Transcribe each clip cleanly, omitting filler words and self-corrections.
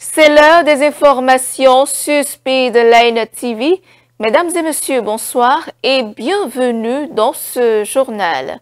C'est l'heure des informations sur Speedline TV. Mesdames et messieurs, bonsoir et bienvenue dans ce journal.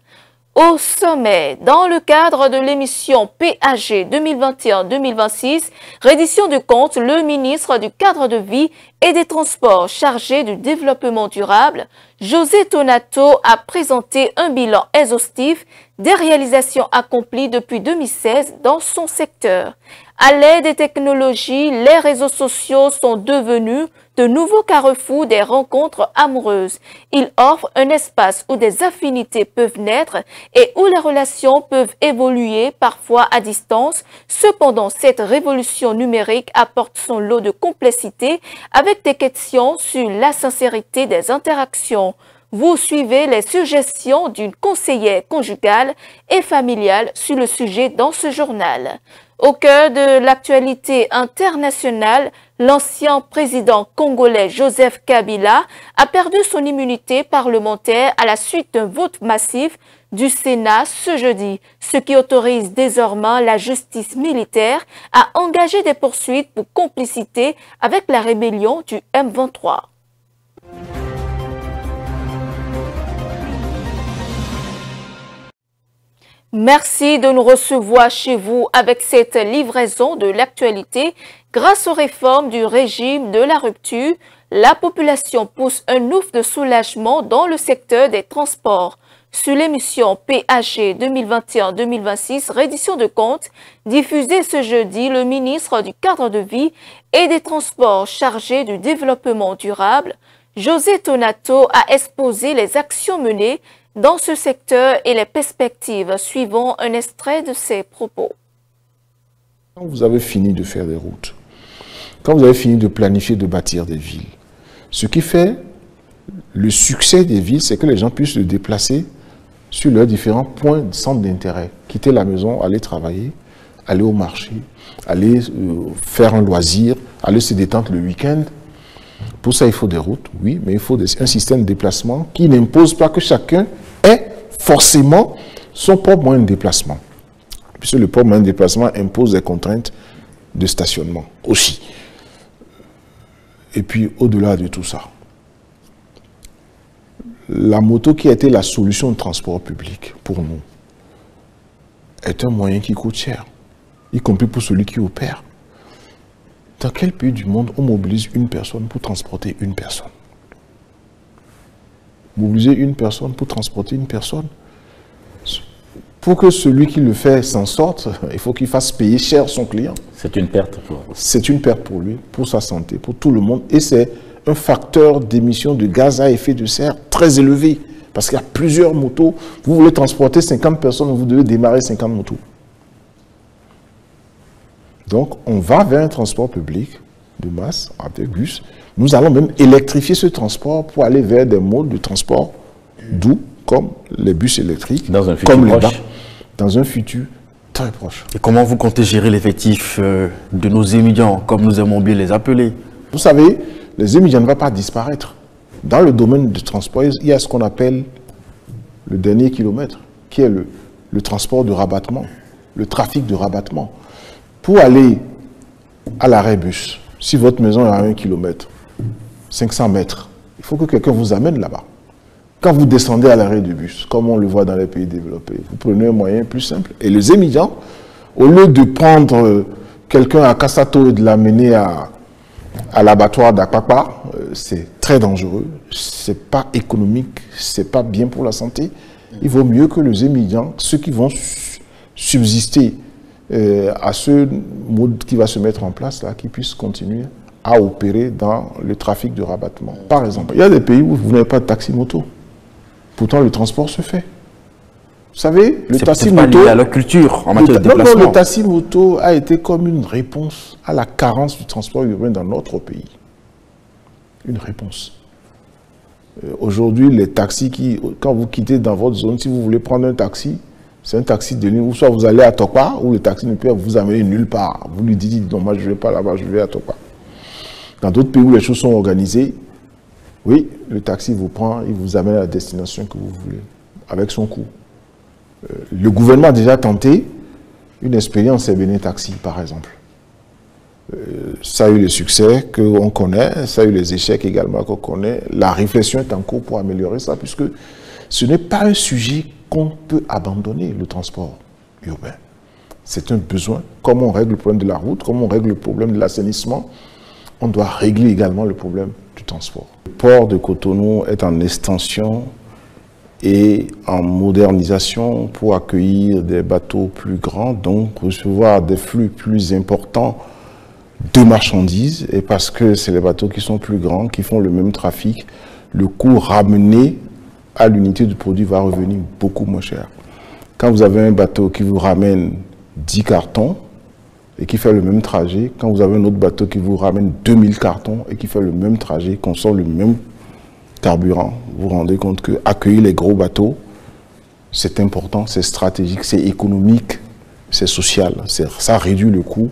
Au sommet, dans le cadre de l'émission PAG 2021-2026, reddition de compte, le ministre du Cadre de vie et des Transports chargé du développement durable, José Tonato, a présenté un bilan exhaustif des réalisations accomplies depuis 2016 dans son secteur. À l'aide des technologies, les réseaux sociaux sont devenus de nouveaux carrefours des rencontres amoureuses. Ils offrent un espace où des affinités peuvent naître et où les relations peuvent évoluer, parfois à distance. Cependant, cette révolution numérique apporte son lot de complexité avec des questions sur la sincérité des interactions. Vous suivez les suggestions d'une conseillère conjugale et familiale sur le sujet dans ce journal. Au cœur de l'actualité internationale, l'ancien président congolais Joseph Kabila a perdu son immunité parlementaire à la suite d'un vote massif du Sénat ce jeudi, ce qui autorise désormais la justice militaire à engager des poursuites pour complicité avec la rébellion du M23. Merci de nous recevoir chez vous avec cette livraison de l'actualité. Grâce aux réformes du régime de la rupture, la population pousse un ouf de soulagement dans le secteur des transports. Sur l'émission PAG 2021-2026, reddition de compte, diffusée ce jeudi, le ministre du Cadre de vie et des Transports chargé du développement durable, José Tonato, a exposé les actions menées dans ce secteur et les perspectives, suivant un extrait de ses propos. Quand vous avez fini de faire des routes, quand vous avez fini de planifier, de bâtir des villes, ce qui fait le succès des villes, c'est que les gens puissent se déplacer sur leurs différents points de centre d'intérêt, quitter la maison, aller travailler, aller au marché, aller faire un loisir, aller se détendre le week-end. Pour ça, il faut des routes, oui, mais il faut un système de déplacement qui n'impose pas que chacun ait forcément son propre moyen de déplacement. Puisque le propre moyen de déplacement impose des contraintes de stationnement aussi. Et puis, au-delà de tout ça, la moto qui a été la solution de transport public pour nous est un moyen qui coûte cher, y compris pour celui qui opère. Dans quel pays du monde on mobilise une personne pour transporter une personne? Mobiliser une personne pour transporter une personne? Pour que celui qui le fait s'en sorte, il faut qu'il fasse payer cher son client. C'est une perte pour vous. C'est une perte pour lui, pour sa santé, pour tout le monde. Et c'est un facteur d'émission de gaz à effet de serre très élevé. Parce qu'il y a plusieurs motos. Vous voulez transporter 50 personnes, vous devez démarrer 50 motos. Donc, on va vers un transport public de masse, avec bus. Nous allons même électrifier ce transport pour aller vers des modes de transport doux, comme les bus électriques, dans un futur comme les proche. Dans un futur très proche. Et comment vous comptez gérer l'effectif de nos étudiants, comme nous aimons bien les appeler? Vous savez, les étudiants ne vont pas disparaître. Dans le domaine du transport, il y a ce qu'on appelle le dernier kilomètre, qui est le transport de rabattement, le trafic de rabattement. Pour aller à l'arrêt bus, si votre maison est à 1 km, 500 mètres, il faut que quelqu'un vous amène là-bas. Quand vous descendez à l'arrêt du bus, comme on le voit dans les pays développés, vous prenez un moyen plus simple. Et les étudiants, au lieu de prendre quelqu'un à Kassato et de l'amener à l'abattoir d'Akpakpa, c'est très dangereux, c'est pas économique, c'est pas bien pour la santé. Il vaut mieux que les étudiants, ceux qui vont subsister à ce mode qui va se mettre en place, là, qui puisse continuer à opérer dans le trafic de rabattement. Par exemple, il y a des pays où vous n'avez pas de taxi-moto. Pourtant, le transport se fait. Vous savez, le taxi-moto... C'est à leur culture en matière de déplacement. Le taxi-moto a été comme une réponse à la carence du transport urbain dans notre pays. Une réponse. Aujourd'hui, les taxis qui, quand vous quittez dans votre zone, si vous voulez prendre un taxi, c'est un taxi de ligne, ou soit vous allez à Tokpa, ou le taxi ne peut vous amener nulle part. Vous lui dites, non, moi je ne vais pas là-bas, je vais à Tokpa. Dans d'autres pays où les choses sont organisées, oui, le taxi vous prend, il vous amène à la destination que vous voulez, avec son coût. Le gouvernement a déjà tenté une expérience Bénin Taxi, par exemple. Ça a eu les succès qu'on connaît, ça a eu les échecs également qu'on connaît. La réflexion est en cours pour améliorer ça, puisque ce n'est pas un sujet qu'on peut abandonner, le transport urbain. C'est un besoin. Comme on règle le problème de la route, comme on règle le problème de l'assainissement, on doit régler également le problème du transport. Le port de Cotonou est en extension et en modernisation pour accueillir des bateaux plus grands, donc recevoir des flux plus importants de marchandises. Et parce que c'est les bateaux qui sont plus grands, qui font le même trafic, le coût ramené à l'unité du produit va revenir beaucoup moins cher. Quand vous avez un bateau qui vous ramène 10 cartons et qui fait le même trajet, quand vous avez un autre bateau qui vous ramène 2000 cartons et qui fait le même trajet, consomme le même carburant, vous vous rendez compte que accueillir les gros bateaux, c'est important, c'est stratégique, c'est économique, c'est social. Ça réduit le coût,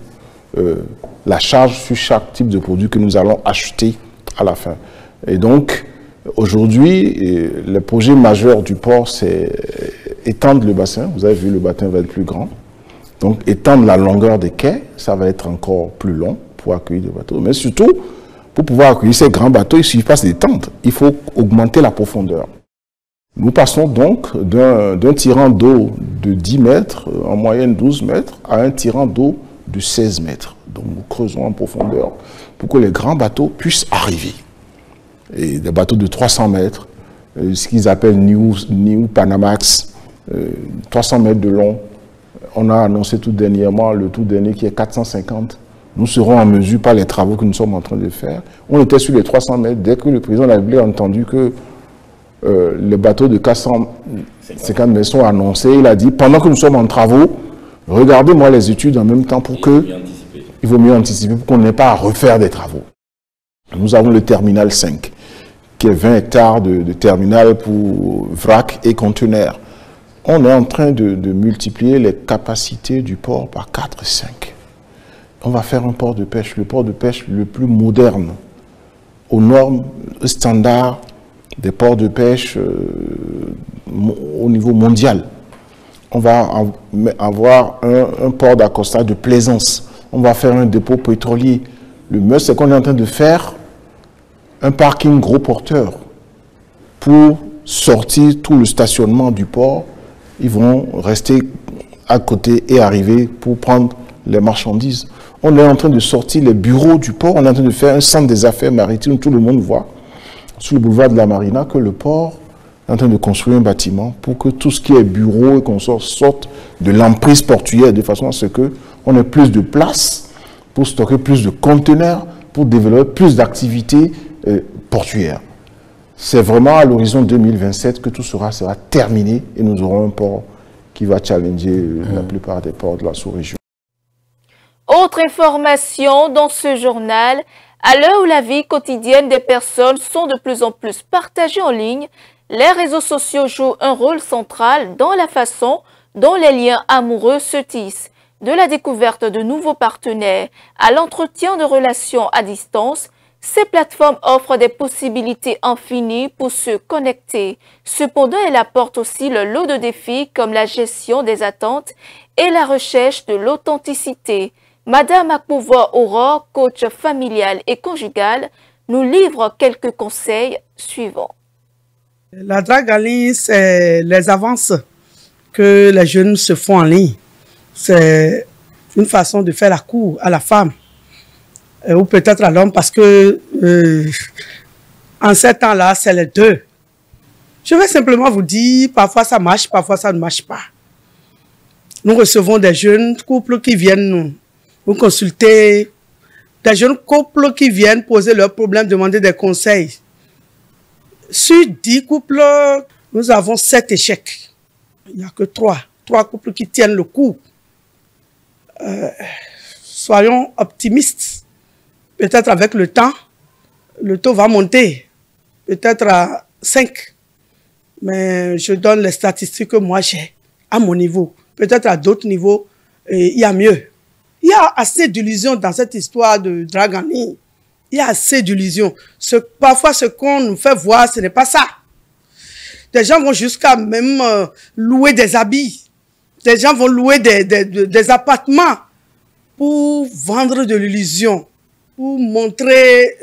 la charge sur chaque type de produit que nous allons acheter à la fin. Et donc, aujourd'hui, le projet majeur du port, c'est étendre le bassin. Vous avez vu, le bassin va être plus grand. Donc, étendre la longueur des quais, ça va être encore plus long pour accueillir des bateaux. Mais surtout, pour pouvoir accueillir ces grands bateaux, il ne suffit pas de d'étendre. Il faut augmenter la profondeur. Nous passons donc d'un tirant d'eau de 10 mètres, en moyenne 12 mètres, à un tirant d'eau de 16 mètres. Donc, nous creusons en profondeur pour que les grands bateaux puissent arriver. Et des bateaux de 300 mètres, ce qu'ils appellent New Panamax, 300 mètres de long. On a annoncé tout dernièrement, le tout dernier qui est 450. Nous serons en mesure, par les travaux que nous sommes en train de faire. On était sur les 300 mètres. Dès que le président de la République a entendu que les bateaux de 450 mètres sont annoncés, il a dit, pendant que nous sommes en travaux, regardez-moi les études en même temps pour que... Il vaut mieux anticiper pour qu'on n'ait pas à refaire des travaux. Nous avons le terminal 5, qui est 20 hectares de terminal pour vrac et conteneurs. On est en train de multiplier les capacités du port par 4 et 5. On va faire un port de pêche, le port de pêche le plus moderne, aux normes standards des ports de pêche au niveau mondial. On va avoir un port d'accostage de plaisance. On va faire un dépôt pétrolier. Le mieux, c'est qu'on est en train de faire un parking gros porteur pour sortir tout le stationnement du port. Ils vont rester à côté et arriver pour prendre les marchandises. On est en train de sortir les bureaux du port. On est en train de faire un centre des affaires maritimes. Tout le monde voit sur le boulevard de la Marina que le port est en train de construire un bâtiment pour que tout ce qui est bureau et consort sorte de l'emprise portuaire de façon à ce qu'on ait plus de place pour stocker plus de conteneurs, pour développer plus d'activités portuaires. C'est vraiment à l'horizon 2027 que tout sera terminé et nous aurons un port qui va challenger la plupart des ports de la sous-région. Autre information dans ce journal, à l'heure où la vie quotidienne des personnes sont de plus en plus partagées en ligne, les réseaux sociaux jouent un rôle central dans la façon dont les liens amoureux se tissent. De la découverte de nouveaux partenaires à l'entretien de relations à distance, ces plateformes offrent des possibilités infinies pour se connecter. Cependant, elles apportent aussi le lot de défis comme la gestion des attentes et la recherche de l'authenticité. Madame Akpouvoa Aurore, coach familial et conjugal, nous livre quelques conseils suivants. La drague en ligne, c'est les avances que les jeunes se font en ligne. C'est une façon de faire la cour à la femme ou peut-être à l'homme parce que en ces temps-là, c'est les deux. Je vais simplement vous dire, parfois ça marche, parfois ça ne marche pas. Nous recevons des jeunes couples qui viennent nous consulter, des jeunes couples qui viennent poser leurs problèmes, demander des conseils. Sur 10 couples, nous avons 7 échecs. Il n'y a que 3 couples qui tiennent le coup. Soyons optimistes. Peut-être avec le temps, le taux va monter. Peut-être à 5. Mais je donne les statistiques que moi j'ai à mon niveau. Peut-être à d'autres niveaux, il y a mieux. Il y a assez d'illusions dans cette histoire de drague en ligne. Il y a assez d'illusions. Parfois, ce qu'on nous fait voir, ce n'est pas ça. Des gens vont jusqu'à même louer des habits. Des gens vont louer des appartements pour vendre de l'illusion, pour montrer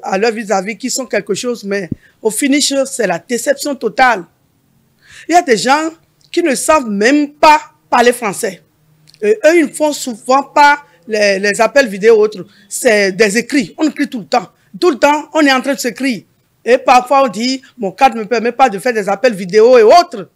à leur vis-à-vis qu'ils sont quelque chose, mais au finish, c'est la déception totale. Il y a des gens qui ne savent même pas parler français. Eux, ils ne font souvent pas les appels vidéo autres. C'est des écrits. On écrit tout le temps. Tout le temps, on est en train de s'écrire. Et parfois, on dit, mon cadre ne me permet pas de faire des appels vidéo et autres.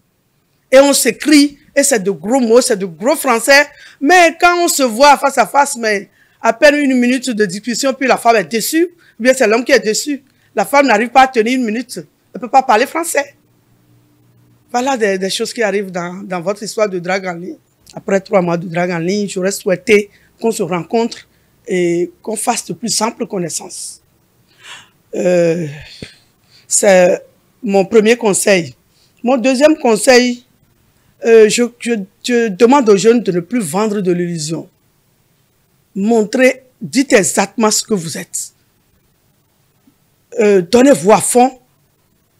Et on s'écrit, et c'est de gros mots, c'est de gros français. Mais quand on se voit face à face, mais à peine 1 minute de discussion, puis la femme est déçue, ou bien c'est l'homme qui est déçu. La femme n'arrive pas à tenir 1 minute. Elle ne peut pas parler français. Voilà des choses qui arrivent dans votre histoire de drague en ligne. Après 3 mois de drague en ligne, j'aurais souhaité qu'on se rencontre et qu'on fasse de plus amples connaissances. C'est mon premier conseil. Mon deuxième conseil, je demande aux jeunes de ne plus vendre de l'illusion. Montrez, dites exactement ce que vous êtes. Donnez-vous à fond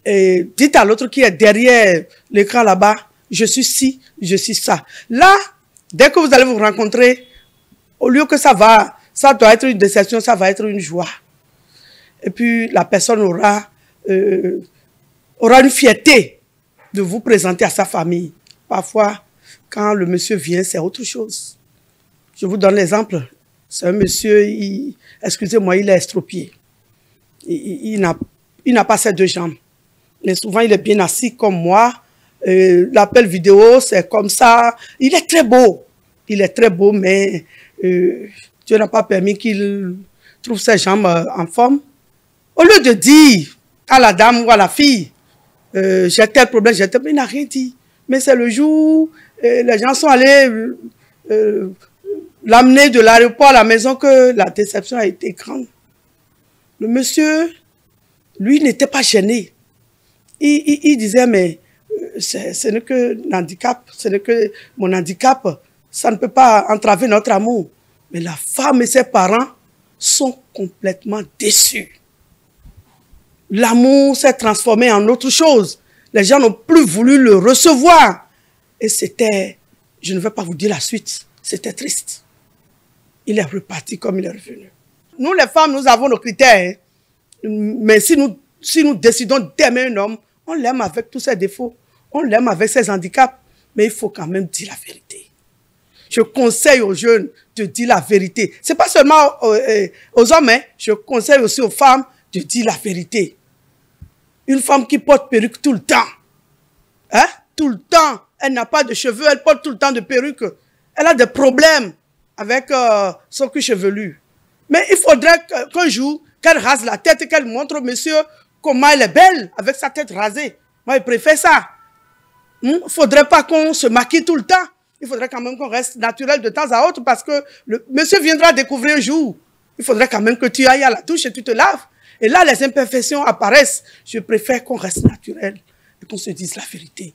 et dites à l'autre qui est derrière l'écran là-bas, je suis ci, je suis ça. Là, dès que vous allez vous rencontrer, au lieu que ça doit être une déception, ça va être une joie. Et puis la personne aura une fierté de vous présenter à sa famille. Parfois, quand le monsieur vient, c'est autre chose. Je vous donne l'exemple. C'est un monsieur, excusez-moi, il est estropié. Il n'a pas ses 2 jambes. Mais souvent, il est bien assis comme moi. L'appel vidéo, c'est comme ça. Il est très beau. Il est très beau, mais Dieu n'a pas permis qu'il trouve ses jambes en forme. Au lieu de dire à la dame ou à la fille, j'ai tel problème, il n'a rien dit. Mais c'est le jour, les gens sont allés l'amener de l'aéroport à la maison que la déception a été grande. Le monsieur, lui, n'était pas gêné. Il disait, mais ce n'est que handicap, ce n'est que mon handicap, ça ne peut pas entraver notre amour. Mais la femme et ses parents sont complètement déçus. L'amour s'est transformé en autre chose. Les gens n'ont plus voulu le recevoir. Et c'était, je ne vais pas vous dire la suite, c'était triste. Il est reparti comme il est revenu. Nous, les femmes, nous avons nos critères. Hein. Mais si nous décidons d'aimer un homme, on l'aime avec tous ses défauts. On l'aime avec ses handicaps. Mais il faut quand même dire la vérité. Je conseille aux jeunes de dire la vérité. Ce n'est pas seulement aux hommes, hein. Je conseille aussi aux femmes de dire la vérité. Une femme qui porte perruque tout le temps, hein? Tout le temps, elle n'a pas de cheveux, elle porte tout le temps de perruque. Elle a des problèmes avec son cuir chevelu. Mais il faudrait qu'un jour, qu'elle rase la tête et qu'elle montre au monsieur comment elle est belle avec sa tête rasée. Moi, je préfère ça. Il ne faudrait pas qu'on se maquille tout le temps. Il faudrait quand même qu'on reste naturel de temps à autre parce que le monsieur viendra découvrir un jour. Il faudrait quand même que tu ailles à la douche et tu te laves. Et là, les imperfections apparaissent. Je préfère qu'on reste naturel et qu'on se dise la vérité.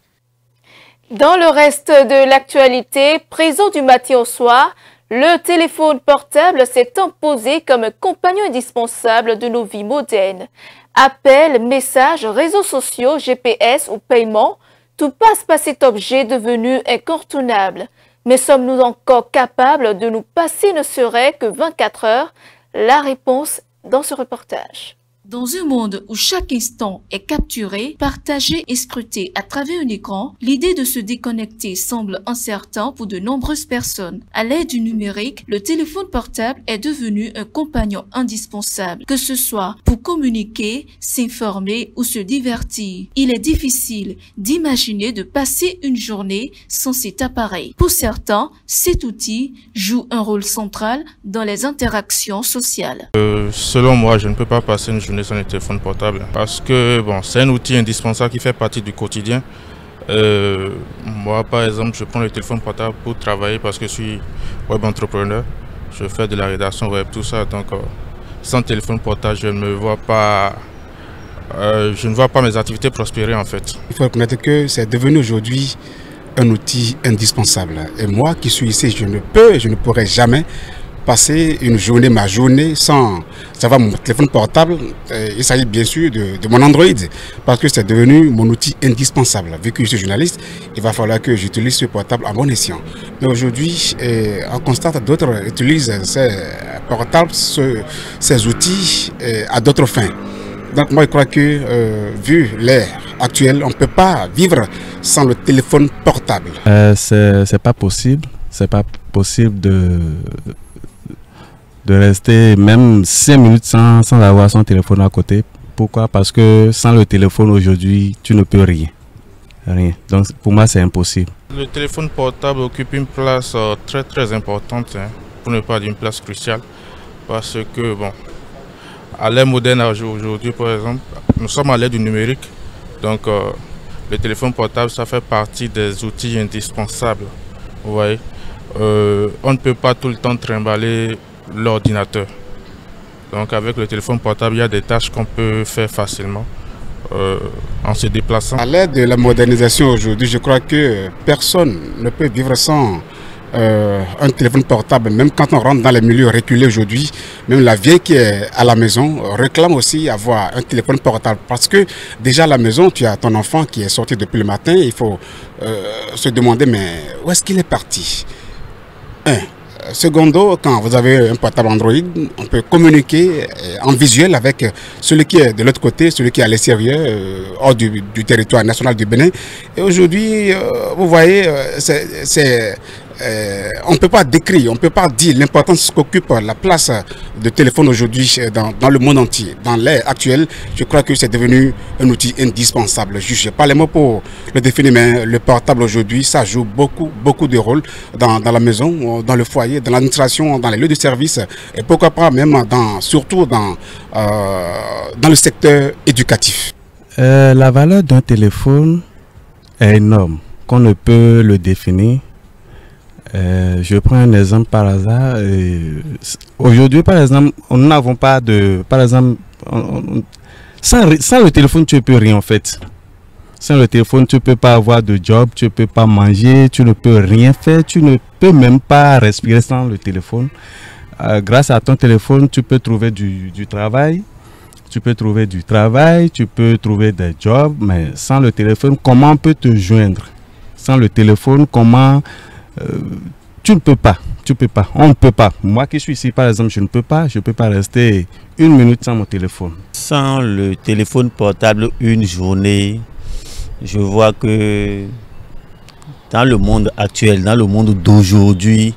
Dans le reste de l'actualité, présent du matin au soir, le téléphone portable s'est imposé comme compagnon indispensable de nos vies modernes. Appels, messages, réseaux sociaux, GPS ou paiement, tout passe par cet objet devenu incontournable. Mais sommes-nous encore capables de nous passer ne serait que 24 heures? La réponse dans ce reportage. Dans un monde où chaque instant est capturé, partagé et scruté à travers un écran, l'idée de se déconnecter semble incertaine pour de nombreuses personnes. À l'aide du numérique, le téléphone portable est devenu un compagnon indispensable, que ce soit pour communiquer, s'informer ou se divertir. Il est difficile d'imaginer de passer une journée sans cet appareil. Pour certains, cet outil joue un rôle central dans les interactions sociales. Selon moi, je ne peux pas passer une journée sur le téléphone portable parce que bon, c'est un outil indispensable qui fait partie du quotidien. Moi, par exemple, je prends le téléphone portable pour travailler parce que je suis web entrepreneur. Je fais de la rédaction web, tout ça. Donc, sans téléphone portable, je ne vois pas mes activités prospérer en fait. Il faut reconnaître que c'est devenu aujourd'hui un outil indispensable. Et moi qui suis ici, je ne pourrai jamais passer une journée, ma journée, sans savoir mon téléphone portable. Il s'agit bien sûr de mon Android, parce que c'est devenu mon outil indispensable. Vu que je suis journaliste, il va falloir que j'utilise ce portable à bon escient. Mais aujourd'hui, on constate d'autres utilisent ces portables, ces outils à d'autres fins. Donc moi je crois que vu l'ère actuelle, on ne peut pas vivre sans le téléphone portable. C'est pas possible. C'est pas possible de rester même 5 minutes sans avoir son téléphone à côté. Pourquoi? Parce que sans le téléphone aujourd'hui, tu ne peux rien. Rien. Donc pour moi, c'est impossible. Le téléphone portable occupe une place très importante, hein, pour ne pas dire une place cruciale. Parce que, bon, à l'ère moderne aujourd'hui, par exemple, nous sommes à l'ère du numérique. Donc le téléphone portable, ça fait partie des outils indispensables. Vous voyez, on ne peut pas tout le temps trimballer l'ordinateur. Donc avec le téléphone portable, il y a des tâches qu'on peut faire facilement en se déplaçant. À l'ère de la modernisation aujourd'hui, je crois que personne ne peut vivre sans un téléphone portable. Même quand on rentre dans les milieux reculés aujourd'hui, même la vieille qui est à la maison réclame aussi avoir un téléphone portable. Parce que déjà à la maison, tu as ton enfant qui est sorti depuis le matin, il faut se demander mais où est-ce qu'il est parti? Secondo, quand vous avez un portable Android, on peut communiquer en visuel avec celui qui est de l'autre côté, celui qui est à l'extérieur, hors du territoire national du Bénin. Et aujourd'hui, vous voyez, on ne peut pas décrire, on ne peut pas dire l'importance qu'occupe la place de téléphone aujourd'hui dans le monde entier. Dans l'ère actuelle, je crois que c'est devenu un outil indispensable. Je n'ai pas les mots pour le définir, mais le portable aujourd'hui, ça joue beaucoup de rôles dans la maison, dans le foyer, dans l'administration, dans les lieux de service, et pourquoi pas même surtout dans le secteur éducatif. La valeur d'un téléphone est énorme, qu'on ne peut le définir. Je prends un exemple par hasard. Aujourd'hui, par exemple, nous n'avons pas de... Par exemple, sans le téléphone, tu ne peux rien en fait. Sans le téléphone, tu ne peux pas avoir de job, tu ne peux pas manger, tu ne peux rien faire, tu ne peux même pas respirer sans le téléphone. Grâce à ton téléphone, tu peux trouver du travail. Tu peux trouver du travail, tu peux trouver des jobs, mais sans le téléphone, comment on peut te joindre? Sans le téléphone, comment... tu ne peux pas, on ne peut pas. Moi qui suis ici par exemple, je ne peux pas rester 1 minute sans mon téléphone. Sans le téléphone portable une journée, je vois que dans le monde actuel, dans le monde d'aujourd'hui,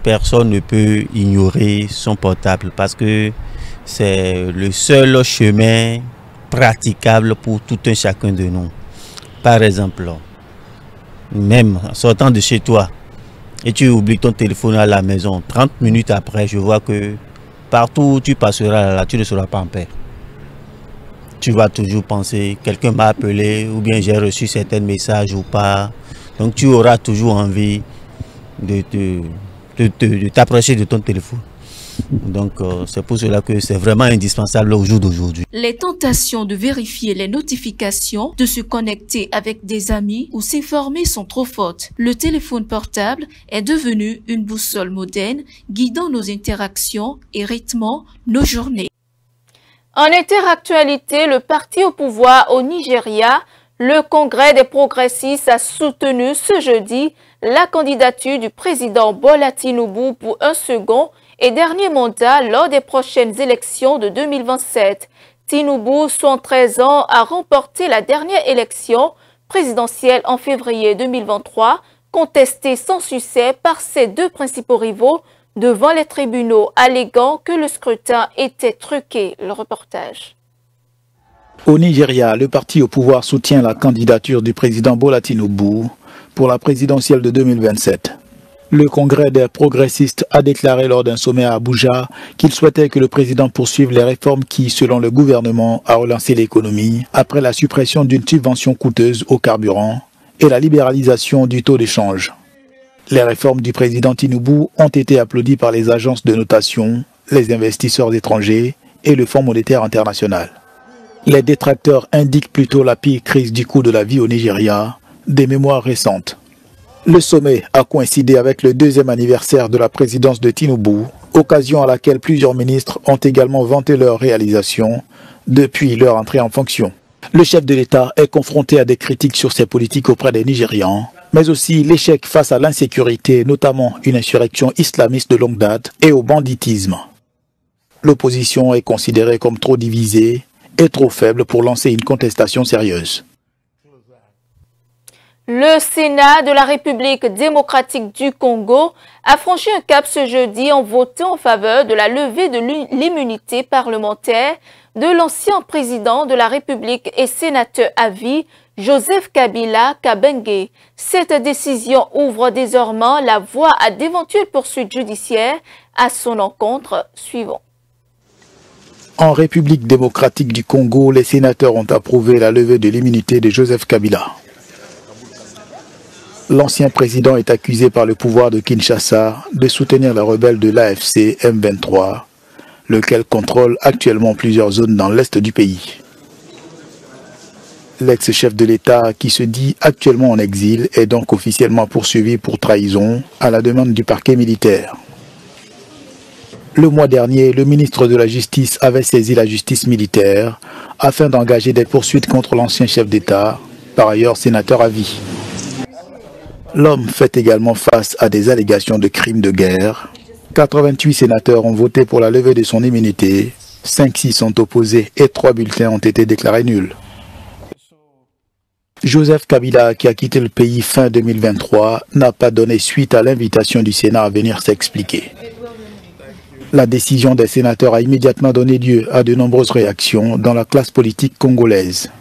personne ne peut ignorer son portable parce que c'est le seul chemin praticable pour tout un chacun de nous. Par exemple, même en sortant de chez toi et tu oublies ton téléphone à la maison, 30 minutes après, je vois que partout où tu passeras là, tu ne seras pas en paix. Tu vas toujours penser, quelqu'un m'a appelé ou bien j'ai reçu certains messages ou pas. Donc tu auras toujours envie de t'approcher de ton téléphone. Donc c'est pour cela que c'est vraiment indispensable au jour d'aujourd'hui. Les tentations de vérifier les notifications, de se connecter avec des amis ou s'informer sont trop fortes. Le téléphone portable est devenu une boussole moderne guidant nos interactions et rythmant nos journées. En interactualité, le parti au pouvoir au Nigeria, le Congrès des progressistes a soutenu ce jeudi la candidature du président Bola Tinubu pour un second et dernier mandat lors des prochaines élections de 2027. Tinubu, 73 ans, a remporté la dernière élection présidentielle en février 2023, contestée sans succès par ses deux principaux rivaux devant les tribunaux, alléguant que le scrutin était truqué. Le reportage. Au Nigeria, le parti au pouvoir soutient la candidature du président Bola Tinubu pour la présidentielle de 2027. Le Congrès des progressistes a déclaré lors d'un sommet à Abuja qu'il souhaitait que le président poursuive les réformes qui, selon le gouvernement, a relancé l'économie après la suppression d'une subvention coûteuse au carburant et la libéralisation du taux d'échange. Les réformes du président Tinubu ont été applaudies par les agences de notation, les investisseurs étrangers et le Fonds monétaire international. Les détracteurs indiquent plutôt la pire crise du coût de la vie au Nigeria, des mémoires récentes. Le sommet a coïncidé avec le 2e anniversaire de la présidence de Tinubu, occasion à laquelle plusieurs ministres ont également vanté leurs réalisations depuis leur entrée en fonction. Le chef de l'État est confronté à des critiques sur ses politiques auprès des Nigérians, mais aussi l'échec face à l'insécurité, notamment une insurrection islamiste de longue date, et au banditisme. L'opposition est considérée comme trop divisée et trop faible pour lancer une contestation sérieuse. Le Sénat de la République démocratique du Congo a franchi un cap ce jeudi en votant en faveur de la levée de l'immunité parlementaire de l'ancien président de la République et sénateur à vie, Joseph Kabila Kabengue. Cette décision ouvre désormais la voie à d'éventuelles poursuites judiciaires à son encontre. Suivant. En République démocratique du Congo, les sénateurs ont approuvé la levée de l'immunité de Joseph Kabila. L'ancien président est accusé par le pouvoir de Kinshasa de soutenir les rebelles de l'AFC M23, lequel contrôle actuellement plusieurs zones dans l'est du pays. L'ex-chef de l'État, qui se dit actuellement en exil, est donc officiellement poursuivi pour trahison à la demande du parquet militaire. Le mois dernier, le ministre de la Justice avait saisi la justice militaire afin d'engager des poursuites contre l'ancien chef d'État, par ailleurs sénateur à vie. L'homme fait également face à des allégations de crimes de guerre. 88 sénateurs ont voté pour la levée de son immunité, 5-6 sont opposés et 3 bulletins ont été déclarés nuls. Joseph Kabila, qui a quitté le pays fin 2023, n'a pas donné suite à l'invitation du Sénat à venir s'expliquer. La décision des sénateurs a immédiatement donné lieu à de nombreuses réactions dans la classe politique congolaise.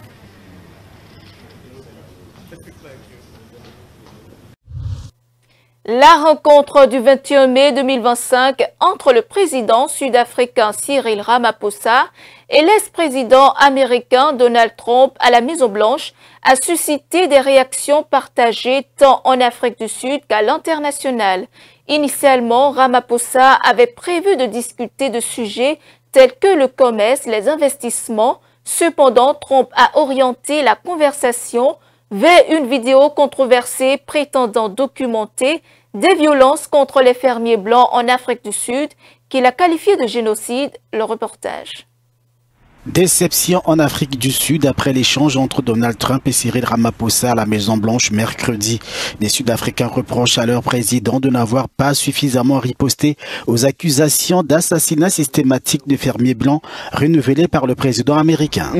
La rencontre du 21 mai 2025 entre le président sud-africain Cyril Ramaphosa et l'ex-président américain Donald Trump à la Maison-Blanche a suscité des réactions partagées tant en Afrique du Sud qu'à l'international. Initialement, Ramaphosa avait prévu de discuter de sujets tels que le commerce, les investissements. Cependant, Trump a orienté la conversation vers une vidéo controversée prétendant documenter des violences contre les fermiers blancs en Afrique du Sud, qu'il a qualifié de génocide. Le reportage. Déception en Afrique du Sud après l'échange entre Donald Trump et Cyril Ramaphosa à la Maison-Blanche mercredi. Les Sud-Africains reprochent à leur président de n'avoir pas suffisamment riposté aux accusations d'assassinat systématique de fermiers blancs renouvelées par le président américain.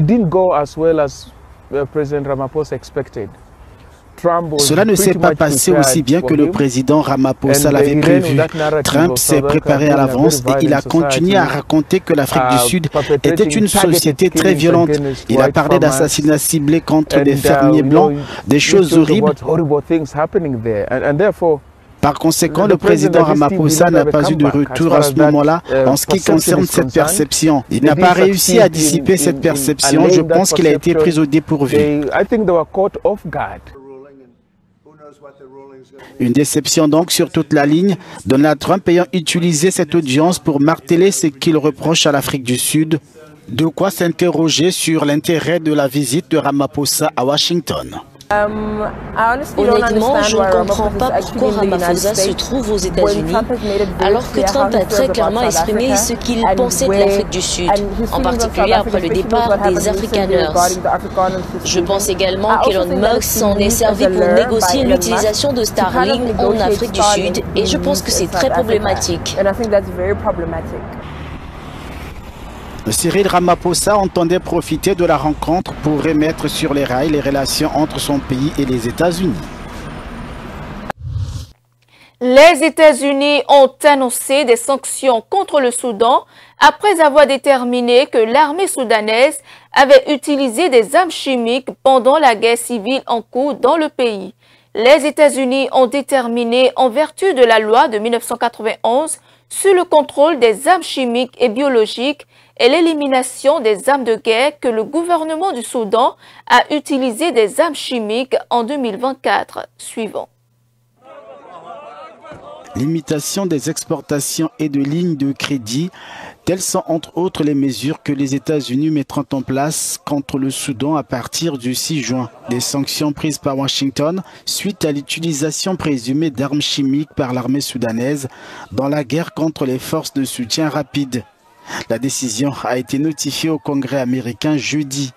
Cela ne s'est pas passé aussi bien que le président Ramaphosa l'avait prévu. Trump s'est préparé à l'avance et il a continué à raconter que l'Afrique du Sud était une société très violente. Il a parlé d'assassinats ciblés contre des fermiers blancs, des choses horribles. Par conséquent, le président Ramaphosa n'a pas eu de retour à ce moment-là en ce qui concerne cette perception. Il n'a pas réussi à dissiper cette perception. Je pense qu'il a été pris au dépourvu. Une déception donc sur toute la ligne, Donald Trump ayant utilisé cette audience pour marteler ce qu'il reproche à l'Afrique du Sud. De quoi s'interroger sur l'intérêt de la visite de Ramaphosa à Washington. Honnêtement, je ne comprends pas pourquoi Ramaphosa se trouve aux États-Unis alors que Trump a très clairement exprimé ce qu'il pensait de l'Afrique du Sud, en particulier après le départ des Afrikaners. Je pense également qu'Elon Musk s'en est servi pour négocier l'utilisation de Starlink en Afrique du Sud et je pense que c'est très problématique. Cyril Ramaphosa entendait profiter de la rencontre pour remettre sur les rails les relations entre son pays et les États-Unis. Les États-Unis ont annoncé des sanctions contre le Soudan après avoir déterminé que l'armée soudanaise avait utilisé des armes chimiques pendant la guerre civile en cours dans le pays. Les États-Unis ont déterminé, en vertu de la loi de 1991 sur le contrôle des armes chimiques et biologiques et l'élimination des armes de guerre, que le gouvernement du Soudan a utilisé des armes chimiques en 2024. Suivant. Limitation des exportations et de lignes de crédit. Telles sont entre autres les mesures que les États-Unis mettront en place contre le Soudan à partir du 6 juin. Des sanctions prises par Washington suite à l'utilisation présumée d'armes chimiques par l'armée soudanaise dans la guerre contre les forces de soutien rapide. La décision a été notifiée au Congrès américain jeudi.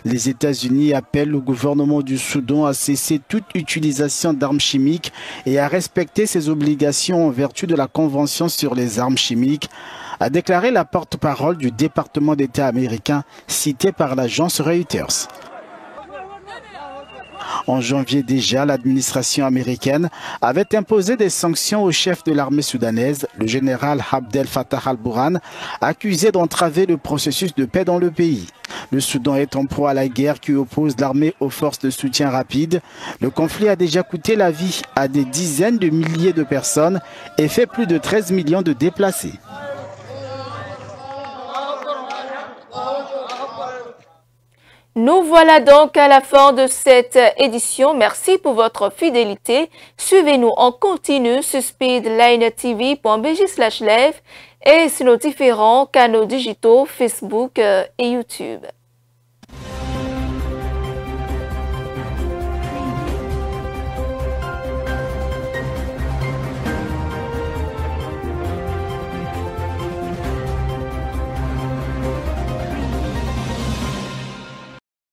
Les États-Unis appellent le gouvernement du Soudan à cesser toute utilisation d'armes chimiques et à respecter ses obligations en vertu de la Convention sur les armes chimiques, a déclaré la porte-parole du département d'État américain cité par l'agence Reuters. En janvier déjà, l'administration américaine avait imposé des sanctions au chef de l'armée soudanaise, le général Abdel Fattah al-Burhan, accusé d'entraver le processus de paix dans le pays. Le Soudan est en proie à la guerre qui oppose l'armée aux forces de soutien rapide. Le conflit a déjà coûté la vie à des dizaines de milliers de personnes et fait plus de 13 millions de déplacés. Nous voilà donc à la fin de cette édition. Merci pour votre fidélité. Suivez-nous en continu sur speedlinetv.bj/live et sur nos différents canaux digitaux Facebook et YouTube.